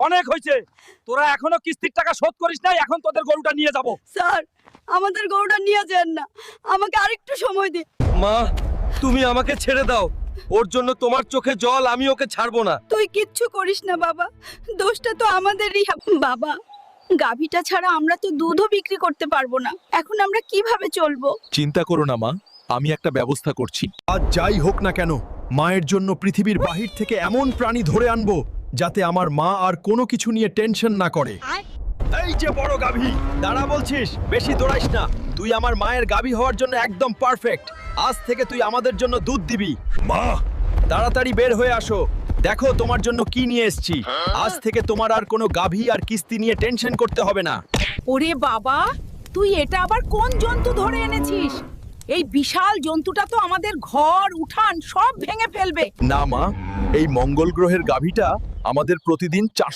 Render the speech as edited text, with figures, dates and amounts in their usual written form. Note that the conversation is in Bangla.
অনেক হয়েছে, তোরা এখনো কিস্তির টাকা শোধ করিস নাই। এখন তোদের গরুটা নিয়ে যাব। স্যার, আমাদের গরুটা নিয়ে যান না, আমাকে আরেকটু সময় দিন। মা, তুমি আমাকে ছেড়ে দাও। ওর জন্য তোমার চোখে জল, আমি ওকে ছাড়বো না। তুই কিচ্ছু করিস না বাবা, দোষটা তো আমাদেরই। বাবা, গাভীটা ছাড়া আমরা তো দুধও বিক্রি করতে পারবো না। এখন আমরা কিভাবে চলবো? চিন্তা করো না মা, আমি একটা ব্যবস্থা করছি। আজ যাই হোক না কেন, মায়ের জন্য পৃথিবীর বাহির থেকে এমন প্রাণী ধরে আনবো যাতে আমার মা আর কোনো কিছু নিয়ে টেনশন না করে। এই যে বড় গাভী, দাঁড়া বলছিস, বেশি দৌড়াইস না। তুই আমার মায়ের গাভী হওয়ার জন্য একদম পারফেক্ট। আজ থেকে তুই আমাদের জন্য দুধ দিবি। মা, তাড়াতাড়ি বের হয়ে আসো, দেখো তোমার জন্য কি নিয়ে এসেছি। আজ থেকে তোমার আর কোনো গাভী আর কিস্তি নিয়ে টেনশন করতে হবে না। ওরে বাবা, তুই এটা আবার কোন জন্তু ধরে এনেছিস? এই বিশাল জন্তুটা তো আমাদের ঘর উঠান সব ভেঙে ফেলবে। না মা, এই মঙ্গল গ্রহের গাভীটা আমাদের প্রতিদিন ৪০০